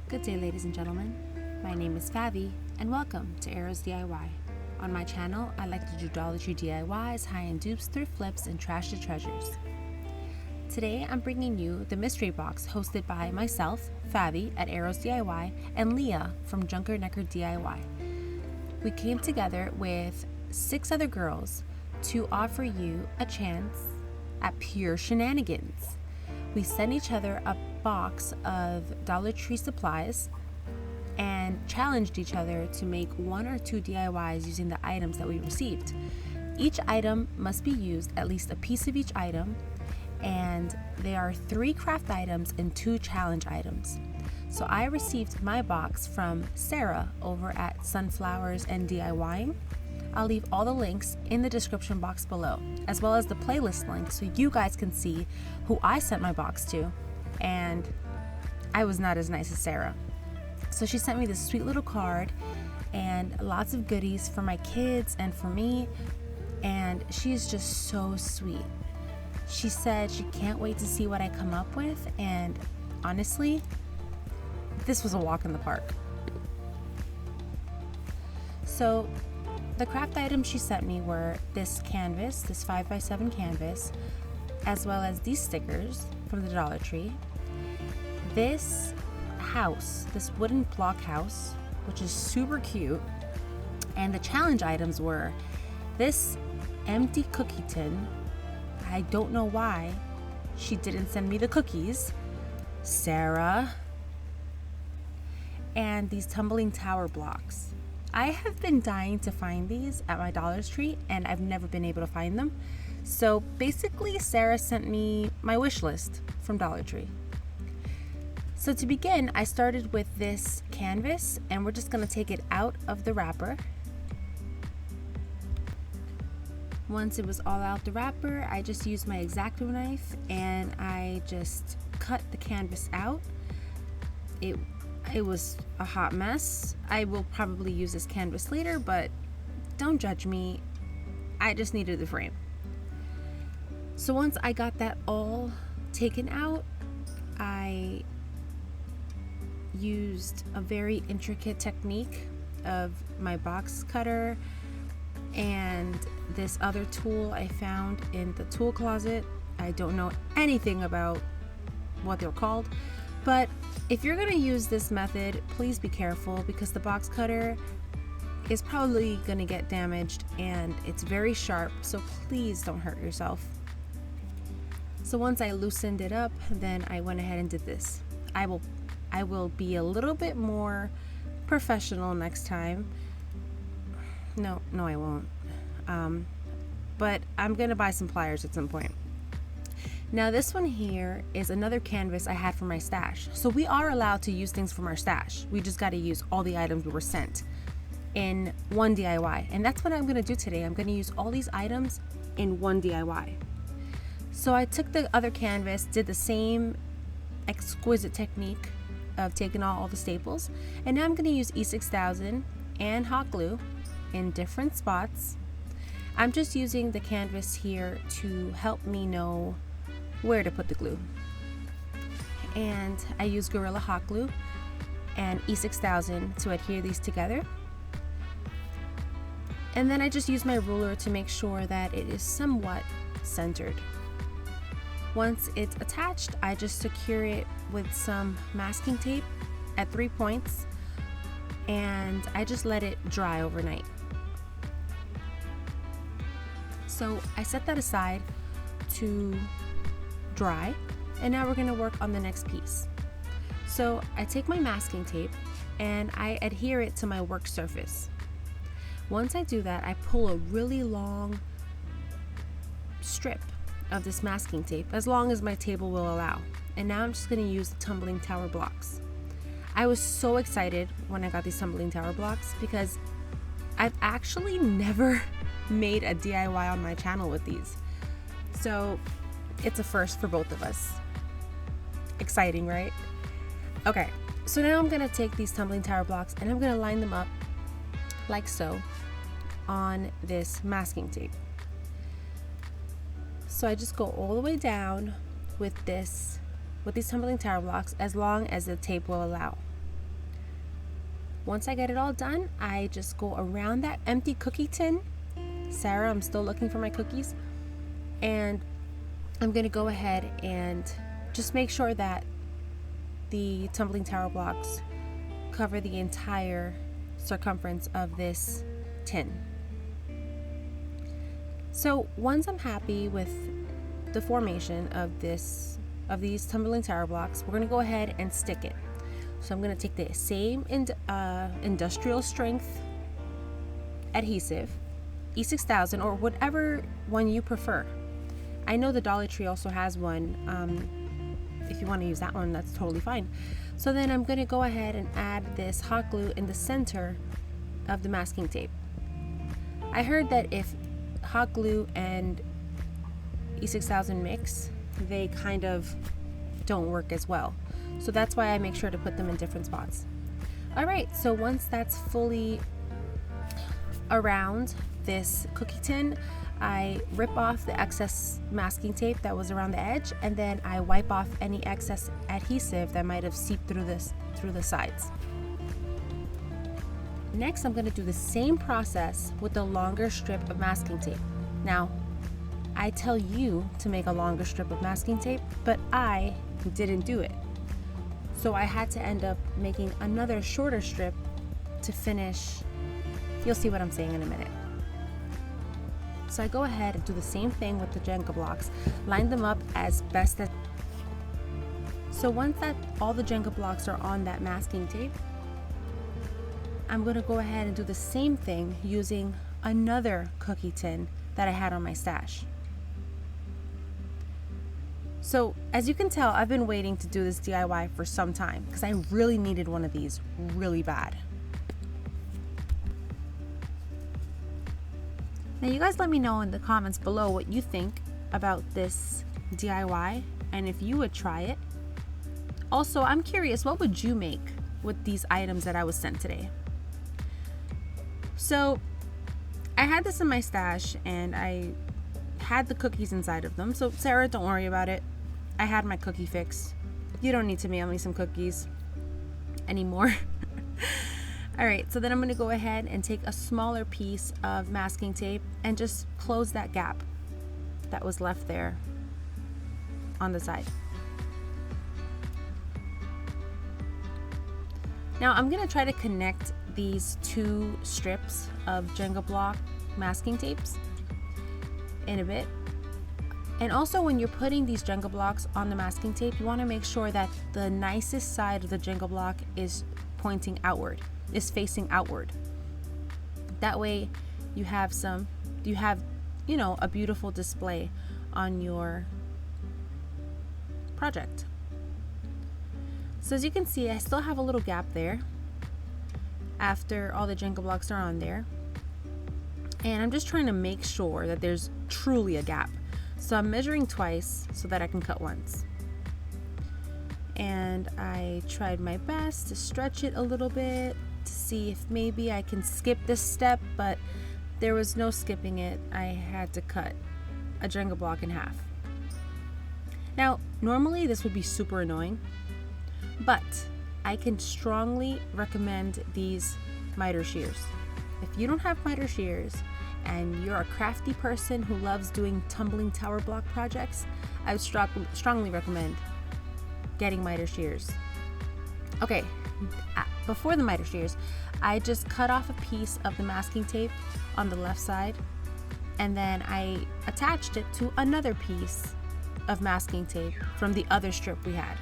Good day, ladies and gentlemen. My name is Favi, and welcome to Arrows DIY. On my channel, I like to do Dollar Tree DIYs, high-end dupes, thrift flips, and trash to treasures. Today, I'm bringing you the mystery box hosted by myself, Favi, at Arrows DIY, and Leah from Junkernecker DIY. We came together with 6 other girls to offer you a chance at pure shenanigans. We sent each other a box of Dollar Tree supplies and challenged each other to make 1 or 2 DIYs using the items that we received. Each item must be used, at least a piece of each item, and there are 3 craft items and 2 challenge items. So I received my box from Sarah over at Sunflowers and DIYing. I'll leave all the links in the description box below, as well as the playlist link so you guys can see who I sent my box to. And I was not as nice as Sarah. So she sent me this sweet little card and lots of goodies for my kids and for me. And she's just so sweet. She said she can't wait to see what I come up with. And honestly, this was a walk in the park. So the craft items she sent me were this canvas, this 5x7 canvas, as well as these stickers from the Dollar Tree. This house, this wooden block house, which is super cute. And the challenge items were this empty cookie tin. I don't know why she didn't send me the cookies, Sarah. And these tumbling tower blocks. I have been dying to find these at my Dollar Tree, and I've never been able to find them. So basically, Sarah sent me my wish list from Dollar Tree. So to begin, I started with this canvas, and we're just going to take it out of the wrapper. Once it was all out the wrapper, I just used my X-Acto knife, and I just cut the canvas out. It was a hot mess. I will probably use this canvas later, but don't judge me. I just needed the frame. So once I got that all taken out, I used a very intricate technique of my box cutter and this other tool I found in the tool closet. I don't know anything about what they're called, but if you're going to use this method, please be careful because the box cutter is probably going to get damaged and it's very sharp, so please don't hurt yourself. So once I loosened it up, then I went ahead and did this. I will be a little bit more professional next time. No, I won't. But I'm going to buy some pliers at some point. Now this one here is another canvas I had for my stash. So we are allowed to use things from our stash. We just got to use all the items we were sent in one DIY. And that's what I'm going to do today. I'm going to use all these items in one DIY. So I took the other canvas, did the same exquisite technique of taking all the staples. And now I'm going to use E6000 and hot glue in different spots. I'm just using the canvas here to help me know where to put the glue. And I use Gorilla Hot Glue and E6000 to adhere these together. And then I just use my ruler to make sure that it is somewhat centered. Once it's attached, I just secure it with some masking tape at 3 points and I just let it dry overnight. So I set that aside to dry, and now we're going to work on the next piece. So I take my masking tape and I adhere it to my work surface. Once I do that, I pull a really long strip of this masking tape, as long as my table will allow. And now I'm just going to use the tumbling tower blocks. I was so excited when I got these tumbling tower blocks because I've actually never made a DIY on my channel with these. So it's a first for both of us. Exciting, right? Okay, so now I'm going to take these tumbling tower blocks and I'm going to line them up like so on this masking tape. So I just go all the way down with these tumbling tower blocks as long as the tape will allow. Once I get it all done, I just go around that empty cookie tin. Sarah, I'm still looking for my cookies. And I'm going to go ahead and just make sure that the tumbling tower blocks cover the entire circumference of this tin. So once I'm happy with the formation of these tumbling tower blocks, we're going to go ahead and stick it. So I'm going to take the same industrial strength adhesive, E6000 or whatever one you prefer. I know the Dollar Tree also has one. If you want to use that one, that's totally fine. So then I'm going to go ahead and add this hot glue in the center of the masking tape. I heard that if hot glue and E6000 mix, they kind of don't work as well. So that's why I make sure to put them in different spots. All right, so once that's fully around this cookie tin, I rip off the excess masking tape that was around the edge, and then I wipe off any excess adhesive that might have seeped through the sides. Next, I'm going to do the same process with a longer strip of masking tape. Now, I tell you to make a longer strip of masking tape, but I didn't do it. So I had to end up making another shorter strip to finish. You'll see what I'm saying in a minute. So I go ahead and do the same thing with the Jenga blocks, line them up as best as. So once all the Jenga blocks are on that masking tape, I'm going to go ahead and do the same thing using another cookie tin that I had on my stash. So as you can tell, I've been waiting to do this DIY for some time because I really needed one of these really bad. Now you guys let me know in the comments below what you think about this DIY and if you would try it. Also, I'm curious, what would you make with these items that I was sent today? So I had this in my stash and I had the cookies inside of them. So Sarah, don't worry about it. I had my cookie fix. You don't need to mail me some cookies anymore. All right, so then I'm going to go ahead and take a smaller piece of masking tape and just close that gap that was left there on the side. Now I'm going to try to connect these two strips of Jenga block masking tapes in a bit. And also when you're putting these Jenga blocks on the masking tape, you want to make sure that the nicest side of the Jenga block is pointing outward, is facing outward. That way you have a beautiful display on your project. So as you can see, I still have a little gap there after all the Jenga blocks are on there. And I'm just trying to make sure that there's truly a gap. So I'm measuring twice so that I can cut once. And I tried my best to stretch it a little bit to see if maybe I can skip this step, but there was no skipping it. I had to cut a Jenga block in half. Now, normally this would be super annoying, but I can strongly recommend these miter shears. If you don't have miter shears and you're a crafty person who loves doing tumbling tower block projects, I would strongly recommend getting miter shears. Okay, before the miter shears, I just cut off a piece of the masking tape on the left side, and then I attached it to another piece of masking tape from the other strip we had.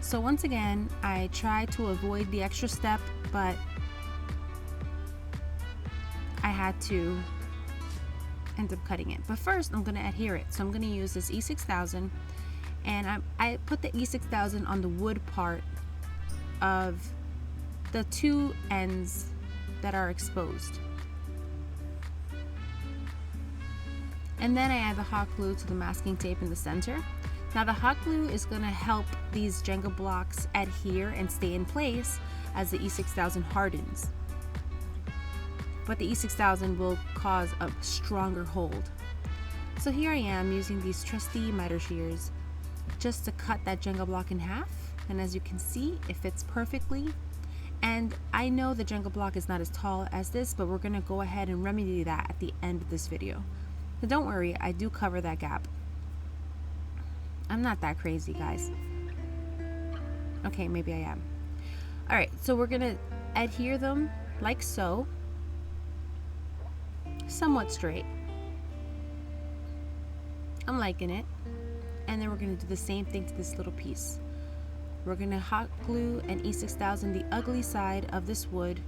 So once again, I tried to avoid the extra step, but I had to end up cutting it. But first, I'm going to adhere it. So I'm going to use this E6000, and I put the E6000 on the wood part of the two ends that are exposed. And then I add the hot glue to the masking tape in the center. Now the hot glue is going to help these Jenga blocks adhere and stay in place as the E6000 hardens. But the E6000 will cause a stronger hold. So here I am using these trusty miter shears just to cut that Jenga block in half. And as you can see, it fits perfectly. And I know the Jenga block is not as tall as this, but we're gonna go ahead and remedy that at the end of this video. So don't worry, I do cover that gap. I'm not that crazy, guys. Okay, maybe I am. All right, so we're gonna adhere them like so, somewhat straight. I'm liking it. And then we're gonna do the same thing to this little piece. We're gonna hot glue an E6000 the ugly side of this wood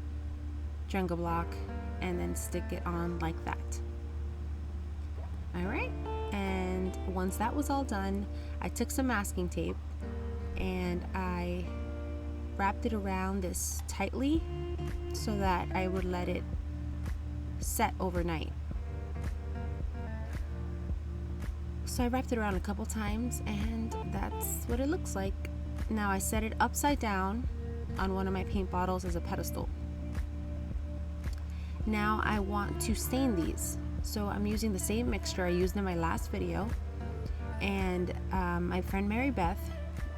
Jenga block and then stick it on like that. All right, and once that was all done, I took some masking tape and I wrapped it around this tightly so that I would let it set overnight. So I wrapped it around a couple times and that's what it looks like. Now I set it upside down on one of my paint bottles as a pedestal. Now I want to stain these. So I'm using the same mixture I used in my last video. And my friend Mary Beth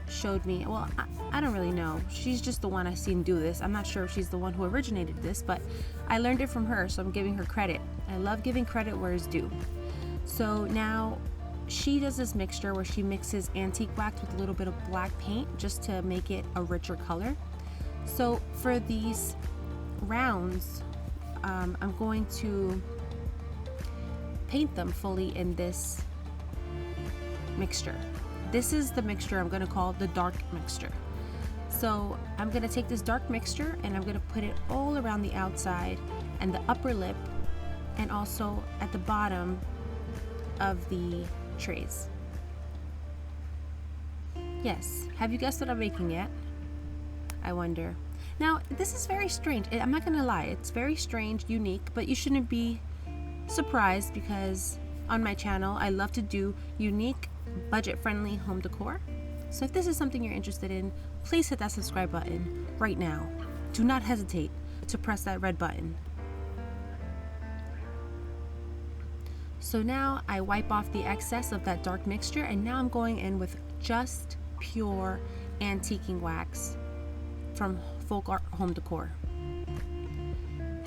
showed me, well, I don't really know. She's just the one I seen do this. I'm not sure if she's the one who originated this, but I learned it from her, so I'm giving her credit. I love giving credit where it's due. So now she does this mixture where she mixes antique wax with a little bit of black paint just to make it a richer color. So for these rounds, I'm going to paint them fully in this mixture. This is the mixture I'm going to call the dark mixture. So I'm going to take this dark mixture and I'm going to put it all around the outside and the upper lip and also at the bottom of the trays. Yes, have you guessed what I'm making yet? I wonder. Now, this is very strange. I'm not gonna lie, it's very strange, unique, but you shouldn't be surprised because on my channel, I love to do unique, budget-friendly home decor. So if this is something you're interested in, please hit that subscribe button right now. Do not hesitate to press that red button. So now I wipe off the excess of that dark mixture and now I'm going in with just pure antiquing wax from Folk Art Home Decor.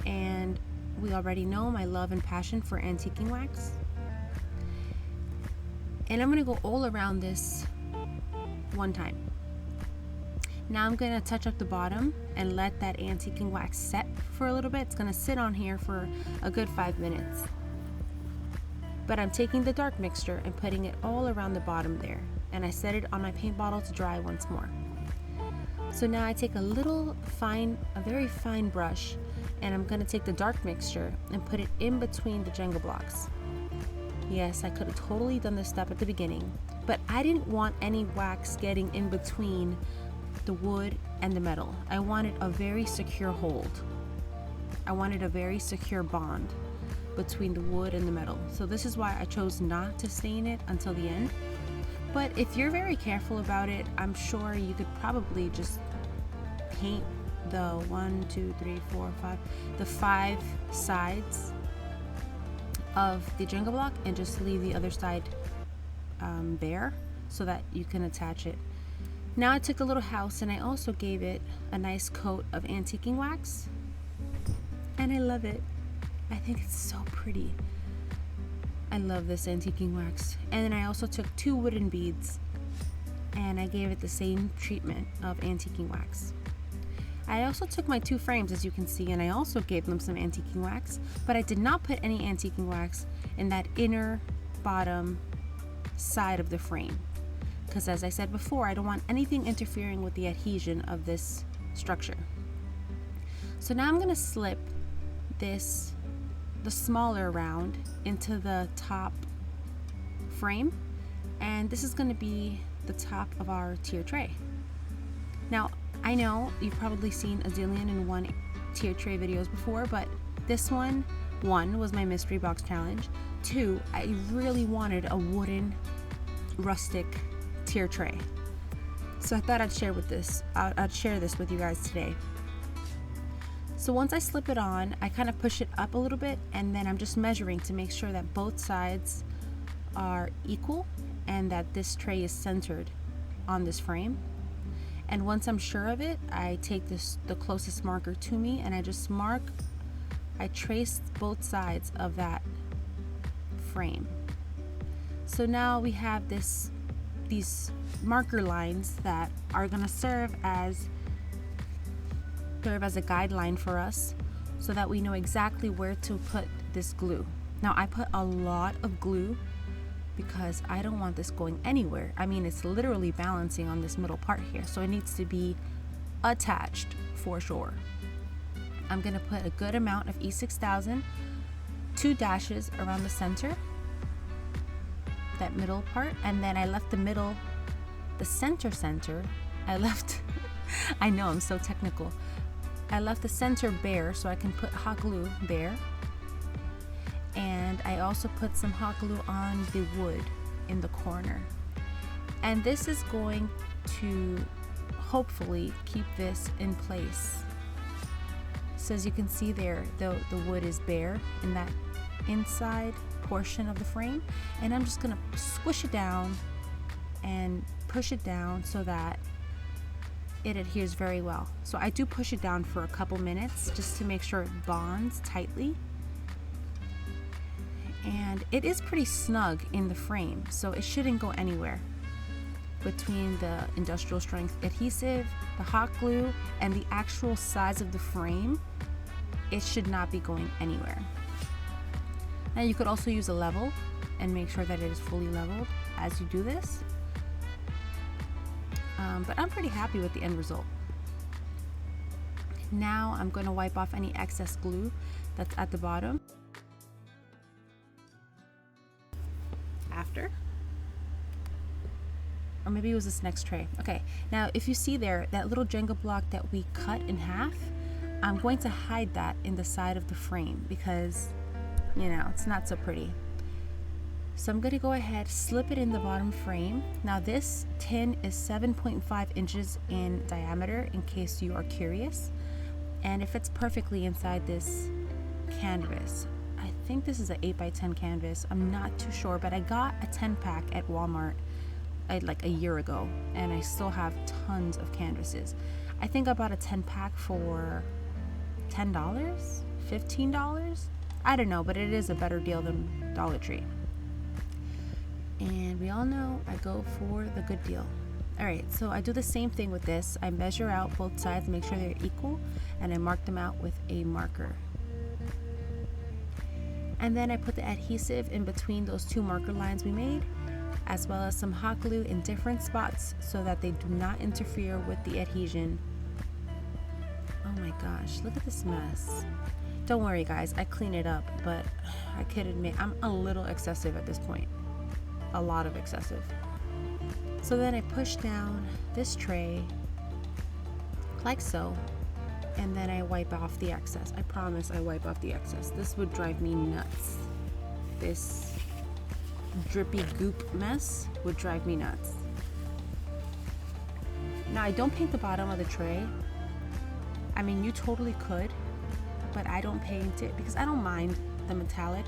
And we already know my love and passion for antiquing wax. And I'm going to go all around this one time. Now I'm going to touch up the bottom and let that antiquing wax set for a little bit. It's going to sit on here for a good 5 minutes. But I'm taking the dark mixture and putting it all around the bottom there. And I set it on my paint bottle to dry once more. So now I take a very fine brush, and I'm going to take the dark mixture and put it in between the Jenga blocks. Yes, I could have totally done this step at the beginning, but I didn't want any wax getting in between the wood and the metal. I wanted a very secure hold. I wanted a very secure bond between the wood and the metal. So this is why I chose not to stain it until the end. But if you're very careful about it, I'm sure you could probably just paint the 5 sides of the Jenga block and just leave the other side bare so that you can attach it. Now I took a little house and I also gave it a nice coat of antiquing wax, and I love it. I think it's so pretty. I love this antiquing wax. And then I also took 2 wooden beads and I gave it the same treatment of antiquing wax. I also took my 2 frames, as you can see, and I also gave them some antiquing wax, but I did not put any antiquing wax in that inner bottom side of the frame because, as I said before, I don't want anything interfering with the adhesion of this structure. So now I'm going to slip the smaller round into the top frame, and this is going to be the top of our tier tray. Now I know you've probably seen a zillion and one tier tray videos before, but this one was my mystery box challenge. 2, I really wanted a wooden rustic tier tray, so I thought I'd share this with you guys today. So once I slip it on, I kind of push it up a little bit, and then I'm just measuring to make sure that both sides are equal and that this tray is centered on this frame. And once I'm sure of it, I take the closest marker to me and I just I trace both sides of that frame. So now we have these marker lines that are gonna serve as a guideline for us so that we know exactly where to put this glue. Now I put a lot of glue because I don't want this going anywhere. I mean, it's literally balancing on this middle part here, so it needs to be attached for sure. I'm gonna put a good amount of E6000, 2 dashes around the center, that middle part, and then I left the center, I left, I know I'm so technical. I left the center bare so I can put hot glue there. And I also put some hot glue on the wood in the corner. And this is going to hopefully keep this in place. So as you can see there, the wood is bare in that inside portion of the frame. And I'm just gonna squish it down and push it down so that it adheres very well. So I do push it down for a couple minutes just to make sure it bonds tightly. And it is pretty snug in the frame, so it shouldn't go anywhere. Between the industrial strength adhesive, the hot glue, and the actual size of the frame, it should not be going anywhere. Now you could also use a level and make sure that it is fully leveled as you do this. But I'm pretty happy with the end result. Now I'm going to wipe off any excess glue that's at the bottom. After, or maybe it was this next tray. Okay, now if you see there, that little Jenga block that we cut in half, I'm going to hide that in the side of the frame because, you know, it's not so pretty. So I'm going to go ahead, slip it in the bottom frame. Now this tin is 7.5 inches in diameter in case you are curious, and it fits perfectly inside this canvas. I think this is an 8x10 canvas. I'm not too sure, but I got a 10-pack at Walmart like a year ago, and I still have tons of canvases. I think I bought a 10-pack for $10, $15. I don't know, but it is a better deal than Dollar Tree. And we all know I go for the good deal. All right, so I do the same thing with this. I measure out both sides, make sure they're equal, and I mark them out with a marker. And then I put the adhesive in between those two marker lines we made, as well as some hot glue in different spots so that they do not interfere with the adhesion. Oh my gosh, look at this mess. Don't worry guys, I clean it up, but I could admit I'm a little excessive at this point. A lot of excessive. So then I push down this tray like so, and then I wipe off the excess. I promise I wipe off the excess. This would drive me nuts. This drippy goop mess would drive me nuts. Now I don't paint the bottom of the tray. I mean, you totally could, but I don't paint it because I don't mind the metallic.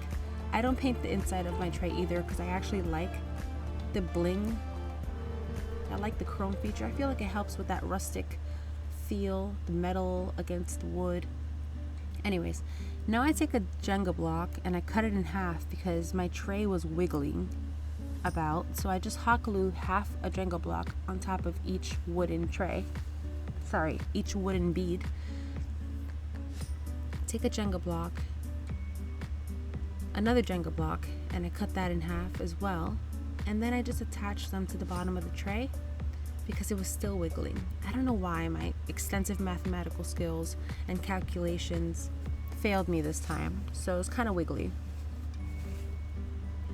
I don't paint the inside of my tray either because I actually like the bling. I like the chrome feature. I feel like it helps with that rustic feel, the metal against the wood. Anyways, now I take a Jenga block and I cut it in half because my tray was wiggling about. So I just hot glue half a Jenga block on top of each wooden tray. Sorry, each wooden bead. Take a Jenga block, another Jenga block, and I cut that in half as well. And then I just attach them to the bottom of the tray because it was still wiggling. I don't know why my extensive mathematical skills and calculations failed me this time, so it was kind of wiggly.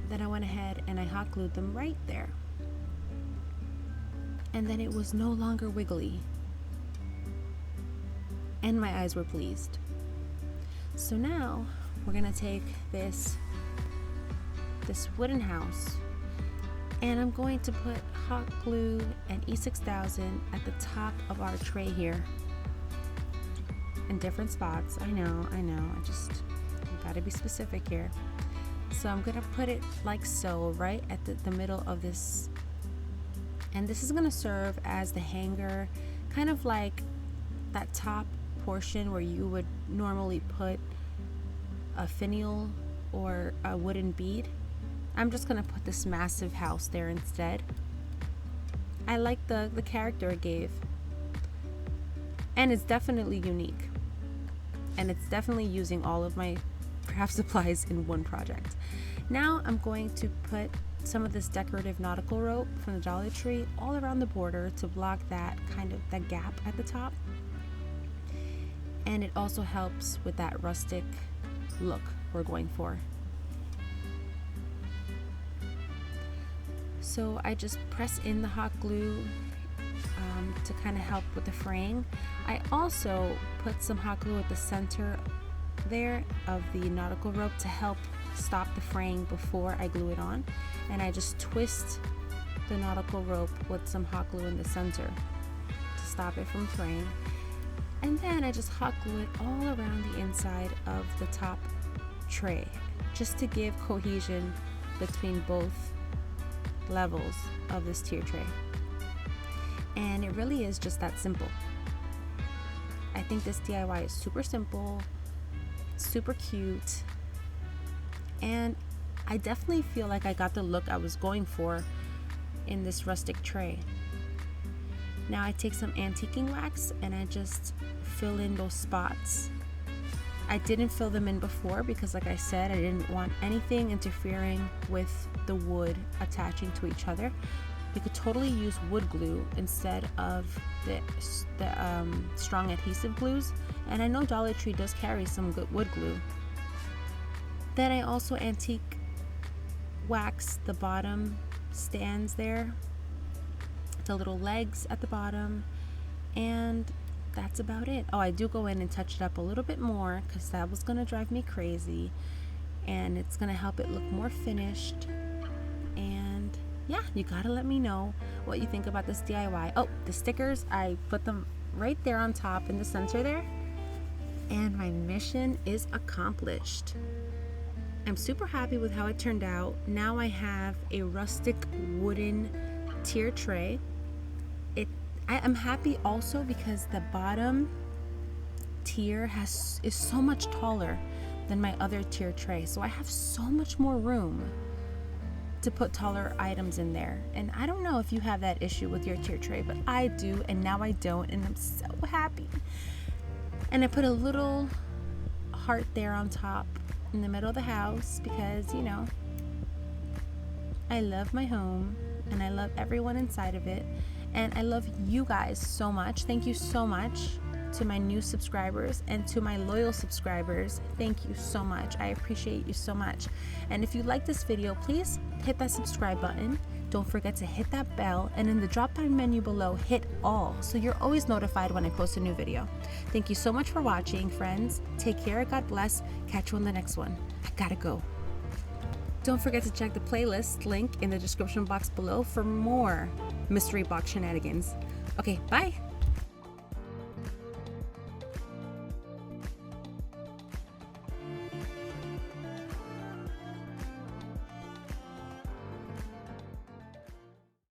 Then I went ahead and I hot glued them right there. And then it was no longer wiggly. And my eyes were pleased. So now we're gonna take this wooden house, and I'm going to put hot glue and E6000 at the top of our tray here in different spots. I know, I gotta be specific here. So I'm gonna put it like so, right at the middle of this, and this is gonna serve as the hanger kind of like that top portion where you would normally put a finial or a wooden bead. I'm just gonna put this massive house there instead. I like the character it gave, and it's definitely unique, and it's definitely using all of my craft supplies in one project. Now I'm going to put some of this decorative nautical rope from the Dollar Tree all around the border to block that gap at the top, and it also helps with that rustic look we're going for. So I just press in the hot glue to kind of help with the fraying. I also put some hot glue at the center there of the nautical rope to help stop the fraying before I glue it on, and I just twist the nautical rope with some hot glue in the center to stop it from fraying, and then I just hot glue it all around the inside of the top tray just to give cohesion between both levels of this tier tray. And it really is just that simple. I think this DIY is super simple, super cute, and I definitely feel like I got the look I was going for in this rustic tray. Now I take some antiquing wax and I just fill in those spots. I didn't fill them in before because, like I said, I didn't want anything interfering with the wood attaching to each other. You could totally use wood glue instead of the strong adhesive glues, and I know Dollar Tree does carry some good wood glue. Then I also antique wax the bottom stands there, the little legs at the bottom, and that's about it. Oh, I do go in and touch it up a little bit more because that was gonna drive me crazy, and it's gonna help it look more finished. And yeah, you gotta let me know what you think about this DIY. Oh, the stickers, I put them right there on top in the center there, and my mission is accomplished. I'm super happy with how it turned out. Now I have a rustic wooden tier tray. I'm happy also because the bottom tier is so much taller than my other tier tray, so I have so much more room to put taller items in there. And I don't know if you have that issue with your tier tray, but I do, and now I don't, and I'm so happy. And I put a little heart there on top in the middle of the house because, you know, I love my home and I love everyone inside of it, and I love you guys so much. Thank you so much to my new subscribers and to my loyal subscribers. Thank you so much. I appreciate you so much. And if you like this video, please hit that subscribe button. Don't forget to hit that bell, and in the drop down menu below, hit all so you're always notified when I post a new video. Thank you so much for watching, friends. Take care, God bless. Catch you on the next one. I gotta go. Don't forget to check the playlist link in the description box below for more mystery box shenanigans. Okay, bye.